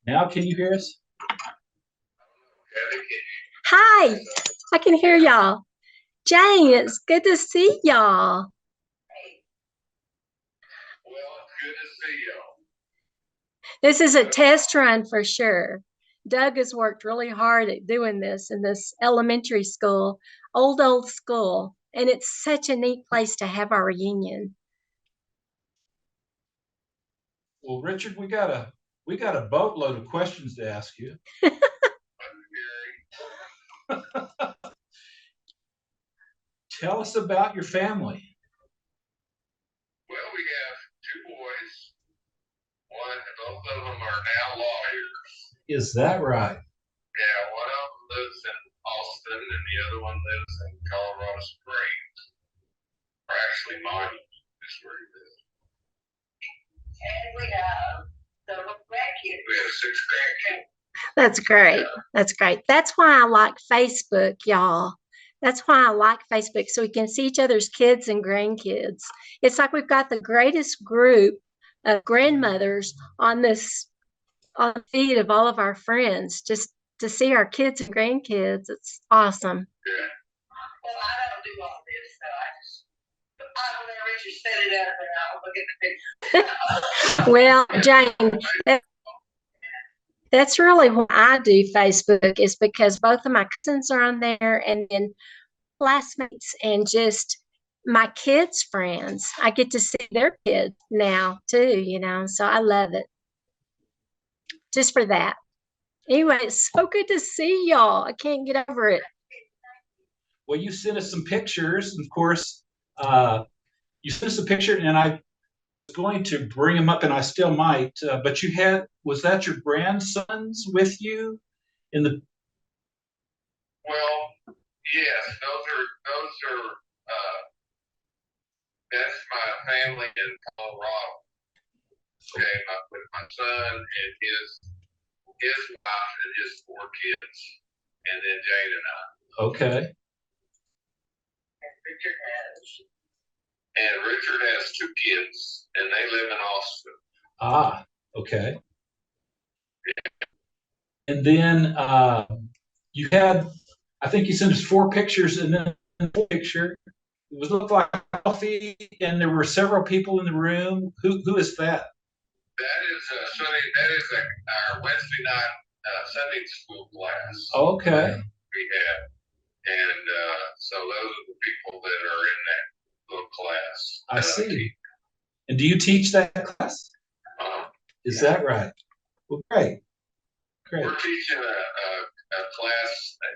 Now, can you hear us? Hi, I can hear y'all. Jane, it's good to see y'all. This is a test run for sure. Doug has worked really hard at doing this in this elementary school, old school, and it's such a neat place to have our reunion. Well, Richard, we got a boatload of questions to ask you. Tell us about your family. Well, we have two boys. Both of them are now lawyers. Is that right? Yeah, one of them lives in Austin, and the other one lives in Colorado Springs. Or actually, mine is where he lives. And we have several grandkids. We have six grandkids. That's great. That's great. That's why I like Facebook, y'all. That's why I like Facebook, so we can see each other's kids and grandkids. It's like we've got the greatest group of grandmothers on the feed of all of our friends, just to see our kids and grandkids. It's awesome. Yeah. Well, I don't do all this, so I don't know, Richard set it up, and I'll look at the picture. Well, Jane, that's really why I do Facebook is because both of my cousins are on there and then classmates and just my kids' friends. I get to see their kids now too, so I love it just for that. Anyway, it's so good to see y'all. I can't get over it. Well, you sent us some pictures. Of course, uh, you sent us a picture, and I was going to bring them up, and I still might. But was that your grandsons with you in the? Well, yes, those are that's my family in Colorado. Okay, with my son and his wife and his four kids, and then Jane and I. Okay. And Richard has two kids, and they live in Austin. Ah, okay. And then you had, I think you sent us four pictures, and then one picture it looked like coffee, and there were several people in the room. Who is that? That is Sunday. That is our Wednesday night Sunday school class. Okay. We have, and so those are the people that are in that little class. I see. And do you teach that class? Is that right? Well, great. Great. We're teaching a class at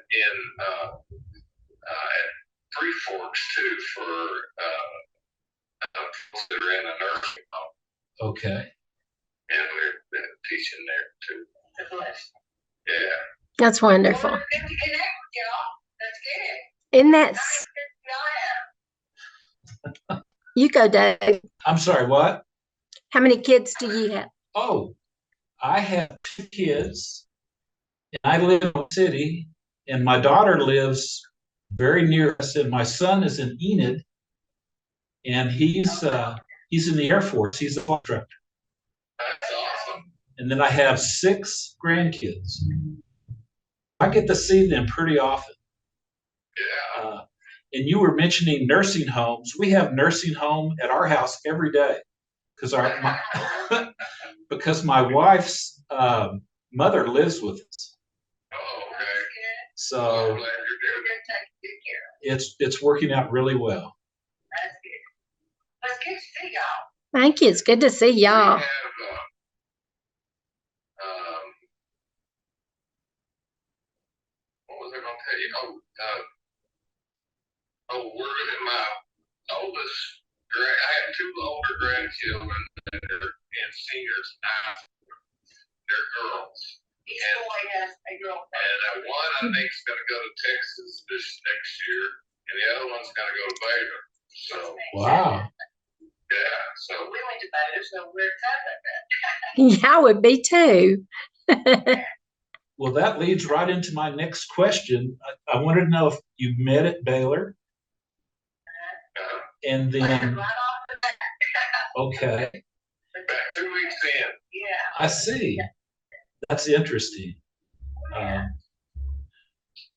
Three Forks too for people that are in a nursing home. Okay. And we're teaching there too. Yeah. That's wonderful. Well, good to connect with y'all. That's good. Isn't that? You go, Doug. I'm sorry, what? How many kids do you have? Oh, I have two kids, and I live in the city, and my daughter lives very near us, and my son is in Enid, and he's in the Air Force. He's a flight instructor. That's awesome. And then I have six grandkids. I get to see them pretty often. Yeah. And you were mentioning nursing homes. We have nursing home at our house every day because because my wife's mother lives with us. Oh, okay. So I'm glad you're doing it. it's working out really well. That's good. Let's get to see y'all. Thank you. It's good to see y'all. We have, what was I going to tell you? We're in my oldest. I have two older grandchildren that are in seniors now. They're girls. Each boy has a girlfriend. And one I think is going to go to Texas this next year, and the other one's going to go to Baylor. So Wow. Yeah. So we went to Baylor, so we're excited about that. Yeah, I would be too. Well, that leads right into my next question. I wanted to know if you met at Baylor, and then okay. About 2 weeks in. Yeah. I see. That's interesting.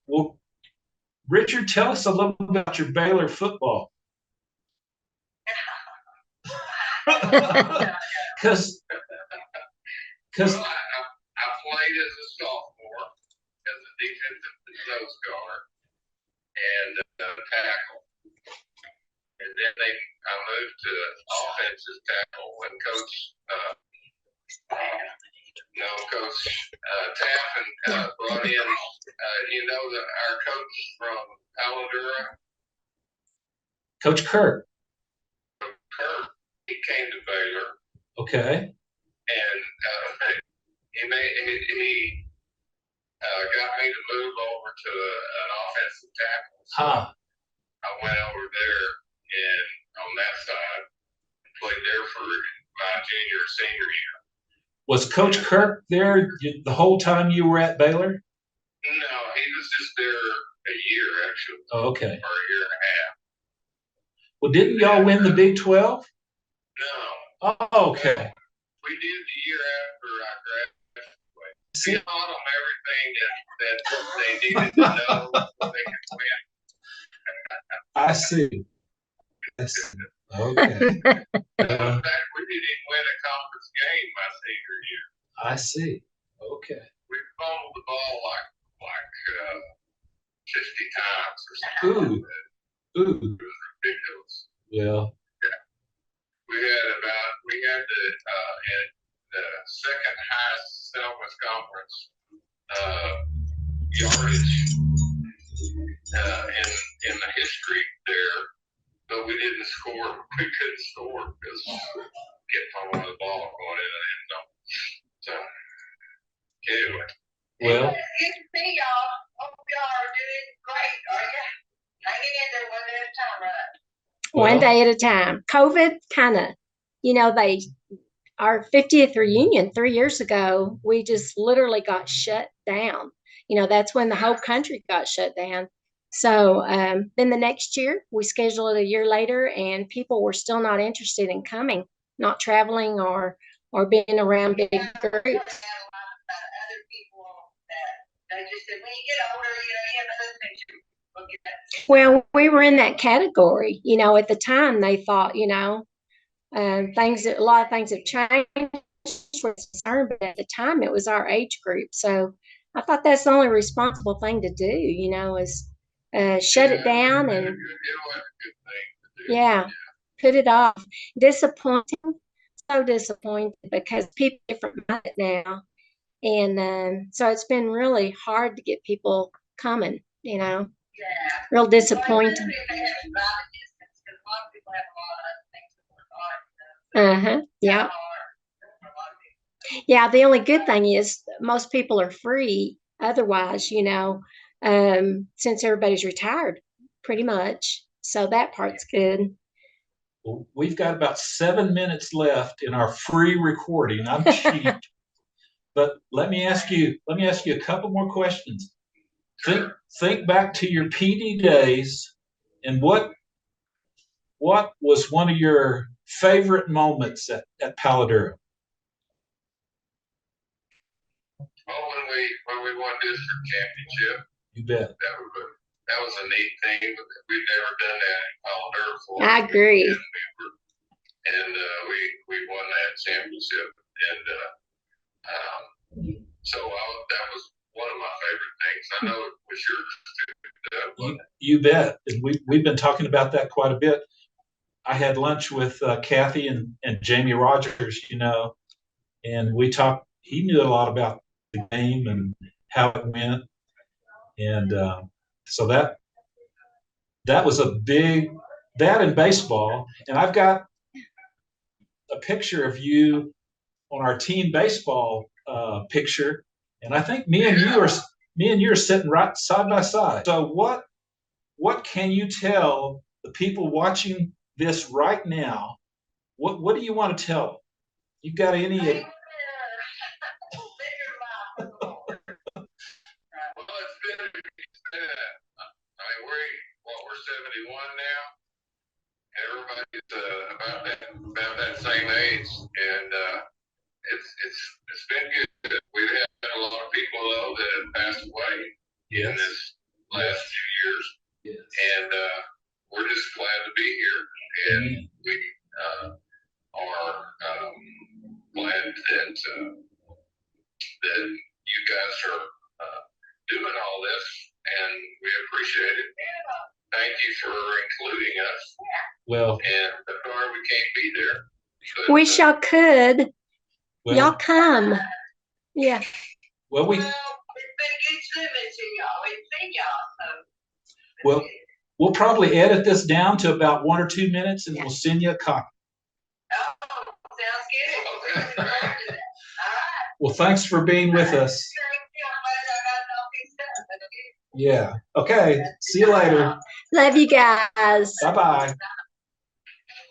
Well, Richard, tell us a little bit about your Baylor football. Because Well, I played as a sophomore as a defensive nose guard and tackle. And then I moved to offensive tackle when Coach Taff brought in, our coach from Aladura, Coach Kirk. He came to Baylor. Okay. And he got me to move over to an offensive tackle. So I went over there and on that side, played there for my senior year. Was Coach Kirk there the whole time you were at Baylor? No, he was just there a year actually. Oh, okay. Or a year and a half. Well, didn't y'all win the Big 12? No. Oh, okay. We did the year after I graduated. We taught them everything that they needed to know so they could win. I see. Okay. In fact, we didn't even win a conference game my senior year. I see. Okay. We fumbled the ball like 50 times or something. Ooh. It was ridiculous. Well. Yeah. We had the second highest Southwest Conference yardage in the history there, but we didn't score. We couldn't score because we kept throwing the ball going in the end zone. So anyway. Well. Good to see y'all. Hope y'all are doing great. Are you hanging in there one day at a time, right? One day at a time. COVID kind of, our 50th reunion 3 years ago, we just literally got shut down. That's when the whole country got shut down. So then the next year, we scheduled it a year later, and people were still not interested in coming, not traveling or being around big groups. Well, we were in that category. At the time, they thought, a lot of things have changed. We're concerned, but at the time, it was our age group. So I thought that's the only responsible thing to do, is shut it down and put it off. Disappointing, so disappointed because people are different minded now, and so it's been really hard to get people coming. Real disappointing. Yeah. Yeah, the only good thing is most people are free otherwise, since everybody's retired pretty much. So that part's good. Well, we've got about 7 minutes left in our free recording. I'm cheap. But let me ask you a couple more questions. Think back to your PD days, and what was one of your favorite moments at Palo Duro? When we won district championship. You bet. That was a neat thing because we've never done that in Palo Duro before. I agree. And we won that championship, and so that was one of my favorite things. I know it was yours too. You bet. And we've been talking about that quite a bit. I had lunch with Kathy and Jamie Rogers, and we talked. He knew a lot about the game and how it went, and so that was a big that in baseball. And I've got a picture of you on our team baseball picture, and I think me and you are sitting right side by side. So what can you tell the people watching this right now? What do you want to tell them? You got any? Well, it's been. We're 71 now. Everybody's about that same age, and it's been good. We've had in Yes. this last few years. Yes. And we're just glad to be here. And we are glad that you guys are doing all this, and we appreciate it. Thank you for including us. Well, And sorry we can't be there. But, Wish y'all could. Y'all well, come. Yeah. well, Well, we've been good swimming to y'all. We've seen y'all. So. well, we'll probably edit this down to about 1 or 2 minutes, and we'll send you a copy. Oh, sounds good. All right. Well, thanks for being with us. Yeah. Okay. See you later. Love you guys. Bye-bye.